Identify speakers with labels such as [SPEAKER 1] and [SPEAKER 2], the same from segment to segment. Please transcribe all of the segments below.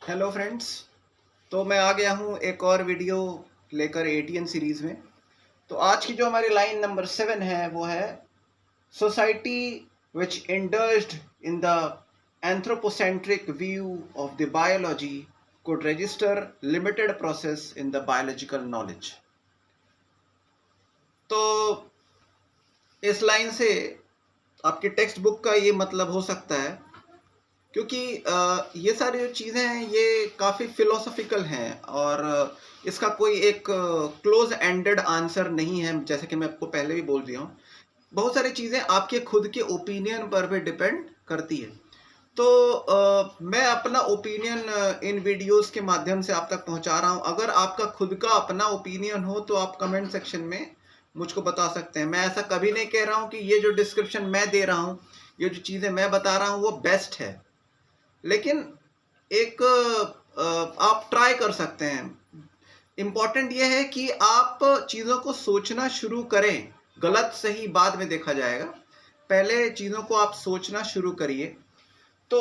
[SPEAKER 1] Hello friends. तो मैं आ गया हूँ एक और वीडियो लेकर एटीएन सीरीज में। तो आज की जो हमारी लाइन नंबर 7 है वो है society which indulged in the anthropocentric view of the biology could register limited process in the biological knowledge। तो इस लाइन से आपकी टेक्स्ट बुक का ये मतलब हो सकता है, क्योंकि ये सारी जो चीज़ें हैं ये काफ़ी फिलोसॉफिकल हैं और इसका कोई एक क्लोज एंडेड आंसर नहीं है। जैसे कि मैं आपको पहले भी बोल दिया हूँ, बहुत सारी चीज़ें आपके खुद के ओपिनियन पर भी डिपेंड करती है। तो मैं अपना ओपिनियन इन वीडियोस के माध्यम से आप तक पहुंचा रहा हूं। अगर आपका खुद का अपना ओपिनियन हो तो आप कमेंट सेक्शन में मुझको बता सकते हैं। मैं ऐसा कभी नहीं कह रहा हूं कि ये जो डिस्क्रिप्शन मैं दे रहा हूं, ये जो चीज़ें मैं बता रहा हूं वो बेस्ट है, लेकिन एक आप ट्राई कर सकते हैं। इंपॉर्टेंट ये है कि आप चीज़ों को सोचना शुरू करें। गलत सही बाद में देखा जाएगा, पहले चीज़ों को आप सोचना शुरू करिए। तो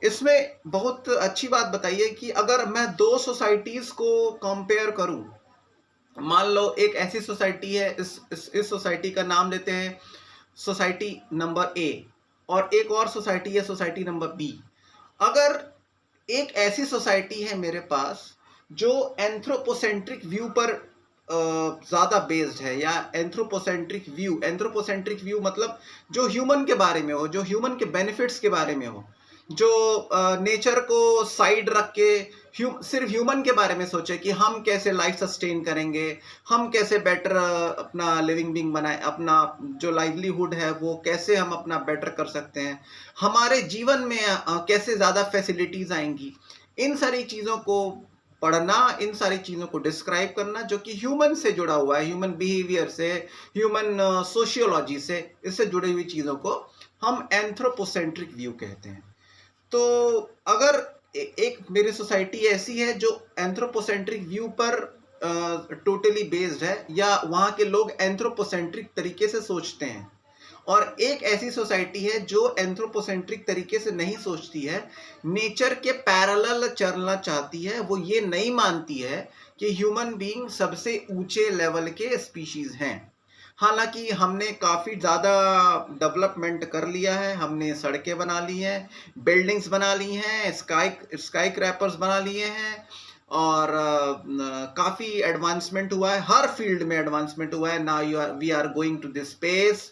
[SPEAKER 1] इसमें बहुत अच्छी बात बताइए कि अगर मैं दो सोसाइटीज़ को कंपेयर करूं, मान लो एक ऐसी सोसाइटी है, इस सोसाइटी का नाम लेते हैं सोसाइटी नंबर ए, और एक और सोसाइटी है सोसाइटी नंबर बी। अगर एक ऐसी सोसाइटी है मेरे पास जो एंथ्रोपोसेंट्रिक व्यू पर ज़्यादा बेस्ड है, या एंथ्रोपोसेंट्रिक व्यू मतलब जो ह्यूमन के बारे में हो, जो ह्यूमन के बेनिफिट्स के बारे में हो, जो नेचर को साइड रख के सिर्फ ह्यूमन के बारे में सोचे कि हम कैसे लाइफ सस्टेन करेंगे, हम कैसे बेटर अपना लिविंग बीइंग बनाए, अपना जो लाइवलीहुड है वो कैसे हम अपना बेटर कर सकते हैं, हमारे जीवन में कैसे ज़्यादा फैसिलिटीज़ आएंगी। इन सारी चीज़ों को पढ़ना, इन सारी चीज़ों को डिस्क्राइब करना जो कि ह्यूमन से जुड़ा हुआ है, ह्यूमन बिहेवियर से, ह्यूमन सोशियोलॉजी से, इससे जुड़ी हुई चीज़ों को हम एंथ्रोपोसेंट्रिक व्यू कहते हैं। तो अगर एक मेरी सोसाइटी ऐसी है जो एंथ्रोपोसेंट्रिक व्यू पर टोटली बेस्ड है, या वहाँ के लोग एंथ्रोपोसेंट्रिक तरीके से सोचते हैं, और एक ऐसी सोसाइटी है जो एंथ्रोपोसेंट्रिक तरीके से नहीं सोचती है, नेचर के पैरेलल चलना चाहती है, वो ये नहीं मानती है कि ह्यूमन बीइंग सबसे ऊंचे लेवल के स्पीशीज हैं। हालांकि हमने काफ़ी ज़्यादा डेवलपमेंट कर लिया है, हमने सड़कें बना ली हैं, बिल्डिंग्स बना ली हैं, स्काई क्रैपर्स बना लिए हैं, और काफ़ी एडवांसमेंट हुआ है, हर फील्ड में एडवांसमेंट हुआ है। Now we are going to this space.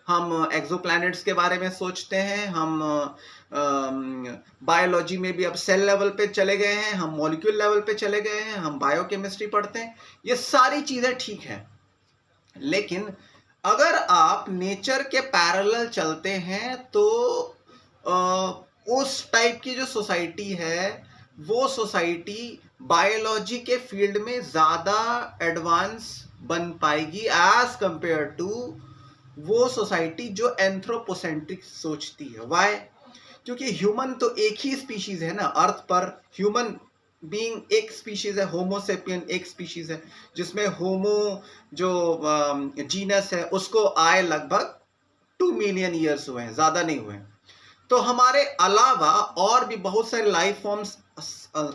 [SPEAKER 1] हम एक्सोप्लैनेट्स के बारे में सोचते हैं, हम बायोलॉजी में भी अब सेल लेवल पे चले गए हैं, हम मॉलिक्यूल लेवल पे चले गए हैं, हम बायोकेमिस्ट्री पढ़ते हैं। ये सारी चीज़ें ठीक है, लेकिन अगर आप नेचर के पैरेलल चलते हैं तो उस टाइप की जो सोसाइटी है वो सोसाइटी बायोलॉजी के फील्ड में ज़्यादा एडवांस बन पाएगी एज कंपेयर टू वो सोसाइटी जो एंथ्रोपोसेंट्रिक सोचती है। वाई? क्योंकि ह्यूमन तो एक ही स्पीशीज है ना अर्थ पर। ह्यूमन बीइंग एक स्पीशीज है, होमोसेपियन एक स्पीशीज है, जिसमें होमो जो जीनस है उसको आए लगभग 2 मिलियन ईयर्स हुए हैं, ज़्यादा नहीं हुए हैं। तो हमारे अलावा और भी बहुत सारे लाइफ फॉर्म्स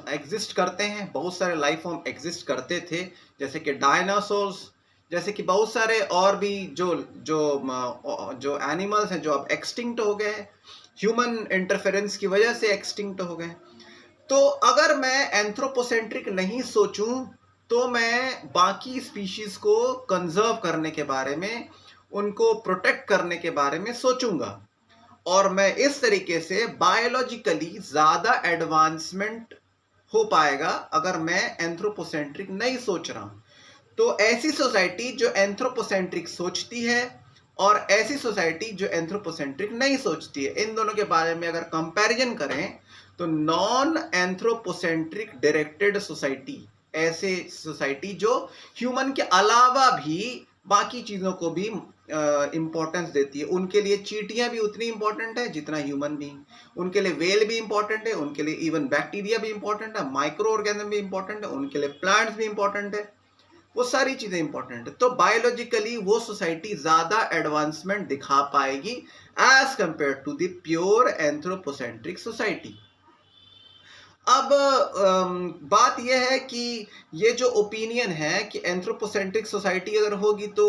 [SPEAKER 1] एग्जिस्ट करते हैं, बहुत सारे लाइफ फॉर्म एग्जिस्ट करते थे, जैसे कि डायनासोर्स, जैसे कि बहुत सारे और भी जो जो जो एनिमल्स हैं जो अब एक्सटिंक्ट हो गए, ह्यूमन इंटरफेरेंस की वजह से एक्सटिंक्ट हो गए। तो अगर मैं एंथ्रोपोसेंट्रिक नहीं सोचूं तो मैं बाकी स्पीशीज को कंजर्व करने के बारे में, उनको प्रोटेक्ट करने के बारे में सोचूंगा, और मैं इस तरीके से बायोलॉजिकली ज़्यादा एडवांसमेंट हो पाएगा अगर मैं एंथ्रोपोसेंट्रिक नहीं सोच रहा हूं। तो ऐसी सोसाइटी जो एंथ्रोपोसेंट्रिक सोचती है और ऐसी सोसाइटी जो एंथ्रोपोसेंट्रिक नहीं सोचती है, इन दोनों के बारे में अगर कंपैरिजन करें तो नॉन एंथ्रोपोसेंट्रिक डायरेक्टेड सोसाइटी, ऐसे सोसाइटी जो ह्यूमन के अलावा भी बाकी चीज़ों को भी इंपॉर्टेंस देती है, उनके लिए चींटियां भी उतनी इंपॉर्टेंट है जितना ह्यूमन बीइंग, उनके लिए वेल भी इंपॉर्टेंट है, उनके लिए इवन बैक्टीरिया भी इंपॉर्टेंट है, माइक्रो ऑर्गेनिज्म भी इंपॉर्टेंट है, उनके लिए प्लांट्स भी इंपॉर्टेंट है, वो सारी चीजें इंपॉर्टेंट है। तो बायोलॉजिकली वो सोसाइटी ज्यादा एडवांसमेंट दिखा पाएगी as compare to the pure anthropocentric society. अब बात यह है कि ये जो ओपिनियन है कि एंथ्रोपोसेंट्रिक सोसाइटी अगर होगी तो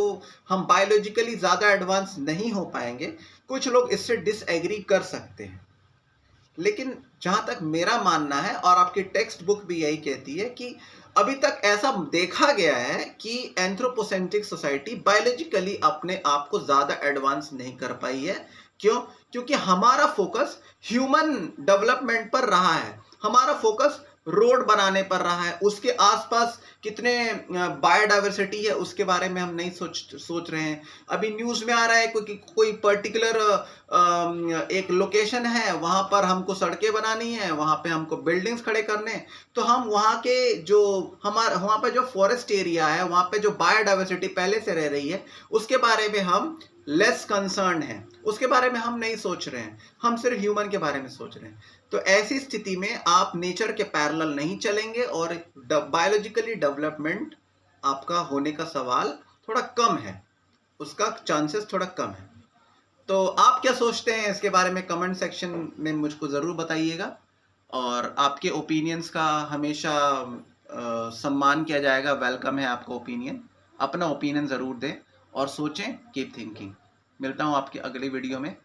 [SPEAKER 1] हम बायोलॉजिकली ज़्यादा एडवांस नहीं हो पाएंगे, कुछ लोग इससे डिसएग्री कर सकते हैं। लेकिन जहाँ तक मेरा मानना है, और आपकी टेक्स्ट बुक भी यही कहती है, कि अभी तक ऐसा देखा गया है कि एंथ्रोपोसेंट्रिक सोसाइटी बायोलॉजिकली अपने आप को ज़्यादा एडवांस नहीं कर पाई है। क्यों? क्योंकि हमारा फोकस ह्यूमन डेवलपमेंट पर रहा है, हमारा फोकस रोड बनाने पर रहा है, उसके आसपास कितने बायोडाइवर्सिटी है उसके बारे में हम नहीं सोच रहे हैं। अभी न्यूज़ में आ रहा है कोई पर्टिकुलर एक लोकेशन है, वहां पर हमको सड़कें बनानी है, वहां पे हमको बिल्डिंग्स खड़े करने, तो हम वहां के जो हमारे वहां पे जो फॉरेस्ट एरिया है, वहां पे जो बायोडाइवर्सिटी पहले से रह रही है, उसके बारे में हम लेस कंसर्न है, उसके बारे में हम नहीं सोच रहे हैं, हम सिर्फ ह्यूमन के बारे में सोच रहे हैं। तो ऐसी स्थिति में आप नेचर के पैरेलल नहीं चलेंगे और बायोलॉजिकली डेवलपमेंट आपका होने का सवाल थोड़ा कम है, उसका चांसेस थोड़ा कम है। तो आप क्या सोचते हैं इसके बारे में कमेंट सेक्शन में मुझको ज़रूर बताइएगा, और आपके ओपिनियंस का हमेशा सम्मान किया जाएगा, वेलकम है आपका ओपिनियन। अपना ओपिनियन ज़रूर दें और सोचें, कीप थिंकिंग। मिलता हूँ आपके अगली वीडियो में।